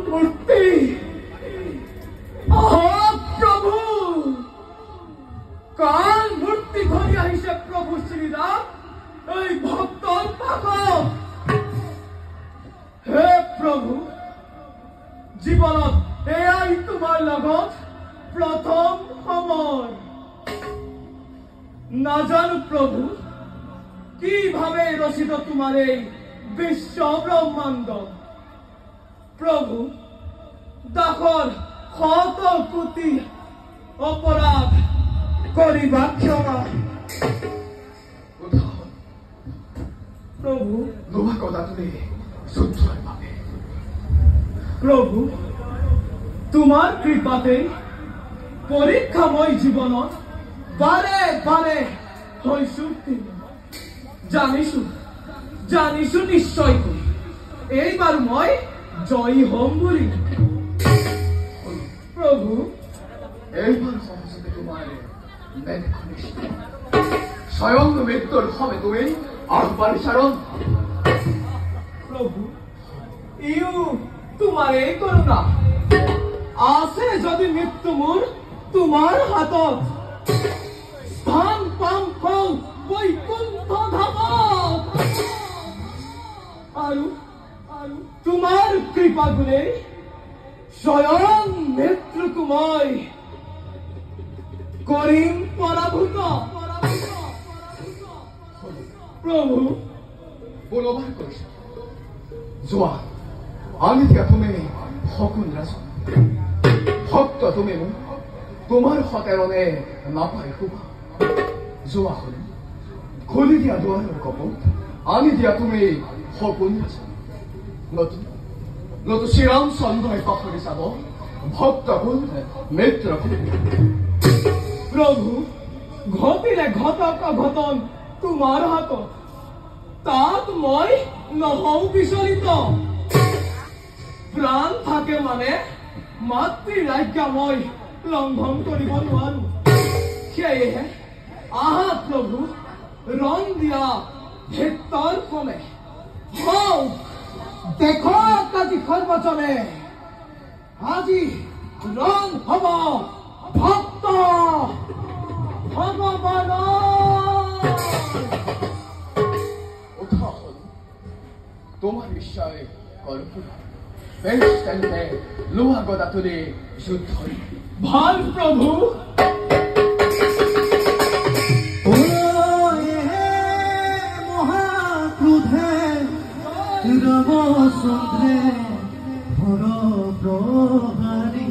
মূৰ্তি প্ৰভু কাল মূৰ্তি ধৰি আহিছে প্ৰভু শ্ৰীৰাম এই ভক্তৰ পাকত হে প্ৰভু জীবনত এয়াই তোমাৰ লগত প্রথম সময় নাজানো প্রভু কিভাবে রচিত তোমার এই বিশ্ব ব্রহ্মাণ্ড প্রভু দাসর শত কোটি অপরাধ করিবা ক্ষমা প্রভু নোভা কথা তুমি শুদ্ধই পাবে প্রভু তোমার কৃপাতে পরীক্ষাময় জীবনত বারে বারে হৈছো জানিছো নিশ্চয় কৰি এইবাৰ মই জয়ী হম বুলি প্রভু এইবার সহজে তোমার স্বয়ং মৃত্যুর হবে তুমি আহ্বান সারণ প্রভু ইউ তোমার এই করুণা আছে যদি মৃত্যু মোর তোমার হাতত স্থান পাম হল বৈকুণ্ঠ ধামত আৰু তোমাৰ কৃপা গুণে স্বয়ং মৃত্যুকো মই কৰিম পৰাভূত প্ৰভু বলবাৰ কৰিছে যোৱা আমি দিয়া তুমি সকল ৰাজন ভক্ত তুমি মোক তোমাৰ সতেৰণে নাপাই শুভা যোৱা হল খুলি দিয়া দুৱাৰৰ কপত আমি দিয়া তুমি সকল ৰাজন নতু শ্ৰীৰামচন্দ্ৰই পাখৰি যাব ভক্ত কুল মিত্ৰ প্ৰভু ঘটিলে ঘটক ঘটন তোমাৰ হাতত তাত মই নহওঁ বিচলিত প্ৰাণ থাকে মানে মাতৃৰ আজ্ঞা মই লংঘন কৰিব নোৱাৰো সেয়েহে আহা প্ৰভু ৰং দিয়া ভিতৰ কমে হওক দেখো কাজি সর্বচনে আজি রং হব ভক্ত ভগবান তোমার নিশ্চয় কল্পনা বেশ তেন্তে লোহা গদা তুলে যুদ্ধ ভাল প্রভু সুধে ভর প্রহারী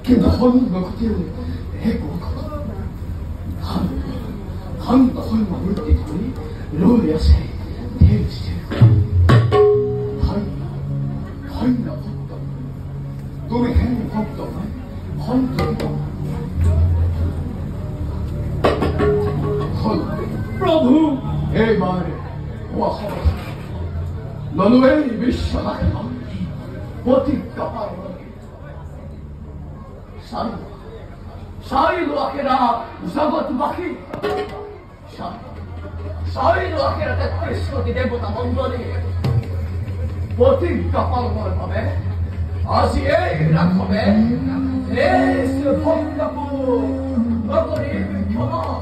কিন্তু 헌거 그대로 해고 한거 설마 물띠들이 로야세 대지제고 하이나 법도 너네 행위 법도 헌도 प्रभु ए मारे वह 너는 왜 미션하냐 어디 까봐요 사이로 아케라 우사고 두바키 사이로 아케라 때 크리스토디 데보다 먼저니 어디 까봐요 말밤에 아시에 라컴에 에스 펑가부 너거리 겨마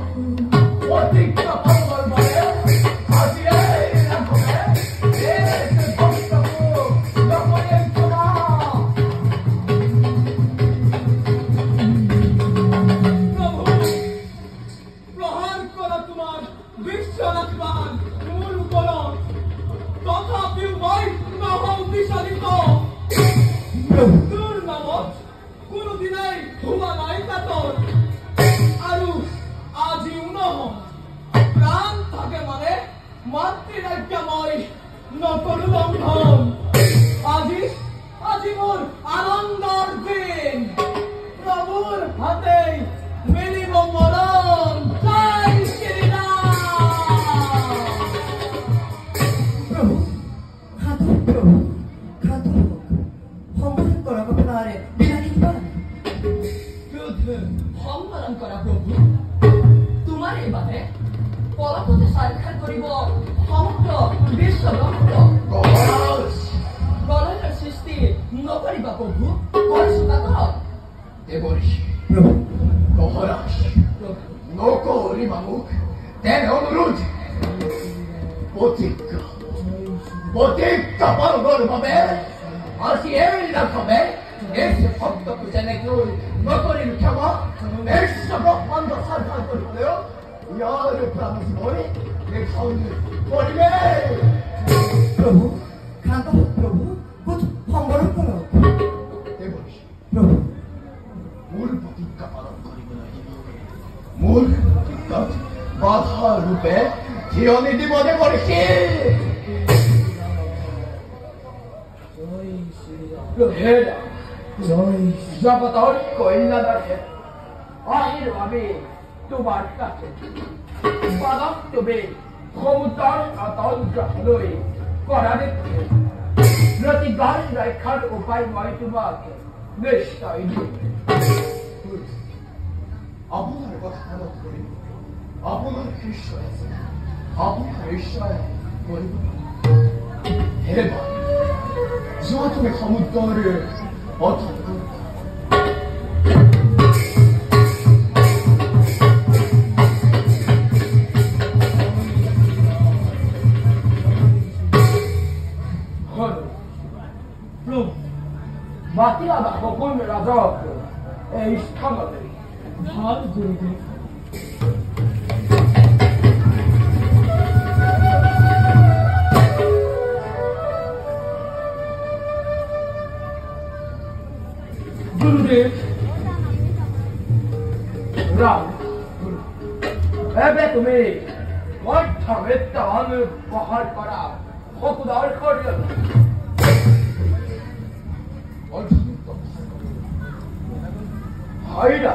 어디 까봐요 말밤에 아시에 라컴에 에스 펑가부 너거리 겨마 আজি মোৰ আনন্দৰ দিন প্ৰভুৰ হাতে মিলিব মৰণ জয় শ্ৰীৰাম প্ৰভু খাদ্য সংগ্ৰহ কৰা আপনাৰে বিৰানি পান সংবৰণ কৰা প্ৰভু তোমাৰ এই বাৰে পলকতে সাক্ষাৎ কৰিব সমগ্ৰ বিশ্বব্ৰহ্মাণ্ড গণেশৰ সৃষ্টি নকৰিবা প্ৰভু কৰিছোকাত দেবরিষি মহারাজ নকরি মামুক তেন অনুরোধ প্রতিজ্ঞা পালন ভাবে আসি এই রাখবে এসে ভক্ত পূজনে গুণ নকরির ক্ষমা এসে ব্রহ্মাণ্ড সাধন করিলেও ইয়ার প্রাণ জীবনে দেখুন করিবে প্রভু খাদ্য প্রভু সংগ্রহ করো দেবরিষি প্রভু মূল প্রতিজ্ঞা পালন করিব মূল প্রতিজ্ঞা বাধা রূপে জীবনীতি মনে করেছি জগতর কন্যাদাসে আশীর্বাদে তোমার কাছে পদক তুমি ক্ষমতার স্বতন্ত্র হলই করা দেখছে প্রতিজ্ঞান রক্ষার উপায় মই তোমাকে নিশ্চয় আপনার কথা মত করি আপনার ঈশ্বর করিব হে যা তুমি সমুদ্রের অর্থাৎ 마티아가 거꾸로라서 스타가들 잘 그러게 गुरुदेव राम एबे तुम्हें অর্থা মেত্তা আমি বহাল করা হকুদার করিও হাইরা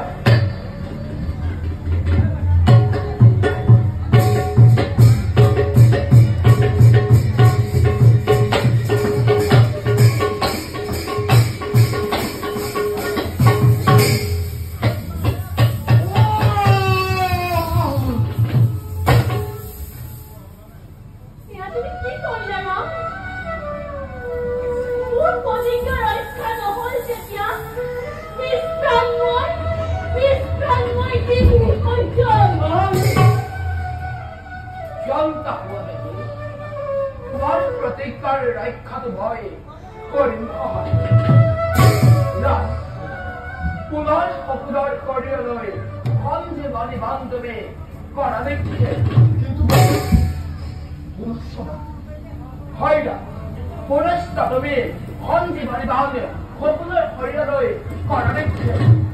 헌지 많이 나오네. 거꾸로 걸려서 걸어냈지.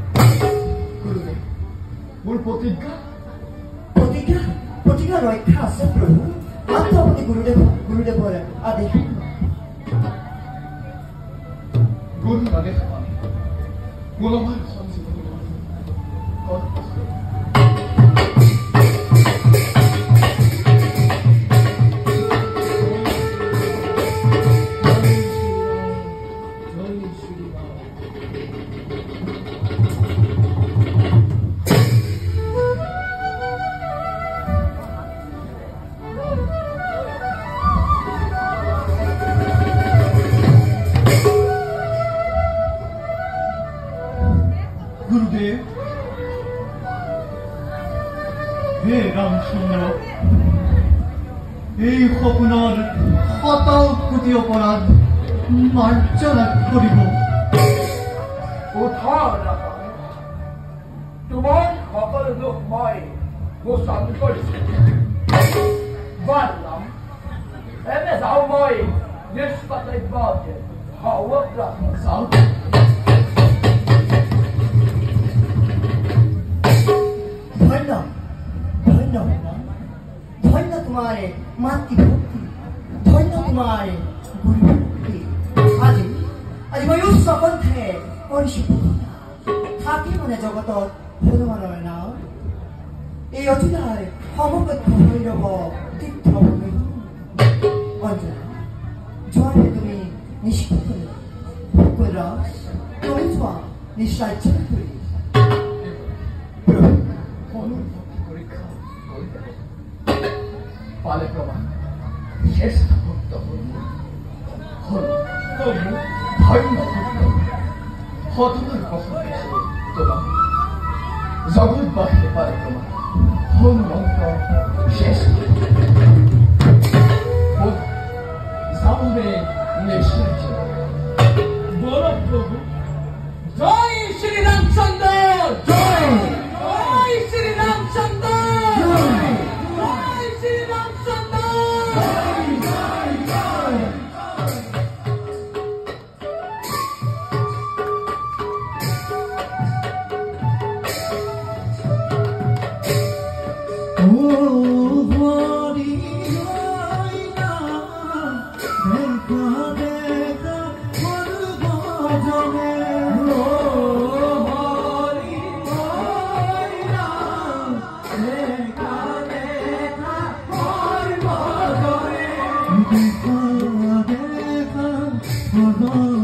মোৰ প্ৰতিজ্ঞা প্ৰতিজ্ঞা ৰক্ষা আছে প্ৰভু মাত্ৰ আপুনি গুৰুদেৱৰ আদেশ গুৰুৰ আদেশ মূলমান সঞ্জীৱনী গুৰুদেব হে ৰামচন্দ্ৰ এই সপোনৰ শত কোটি অপৰাধ মাৰ্জনা কৰিব তোমাৰ সকলো দুখ মই মোচন কৰিছো বাৰলাম এনে যাওঁ মই নিষ্কৰ্তব্যত যাওঁ ধন্য তোমাৰে মাতৃভক্তি ধন্য তোমাৰ গুৰুভক্তি আজি মই উচ্চ কণ্ঠে কৰিছো থাকি মানে জগতত হনুমানৰ নাম এই অতিদাৰ সমকক্ষ ভৈৰৱ তীৰ্থ অঞ্জনা জয় তুমি নিষ্পক্ষ ৰস তুমি যোৱা নিশ্চৰ্য কৰি পালে প্রমাণ শ্রেষ্ঠ ভক্ত হল তবু ধন্য ভক্ত হতমার পছন্দ তোমার জগৎবাসী পালে প্রমাণ হল মন্ত্র শেষ সামনে নিশ্চয় বল প্রভু জয় শ্রী রামচন্দ্র জয় জয় শ্রী রামচন্দ্র দেখা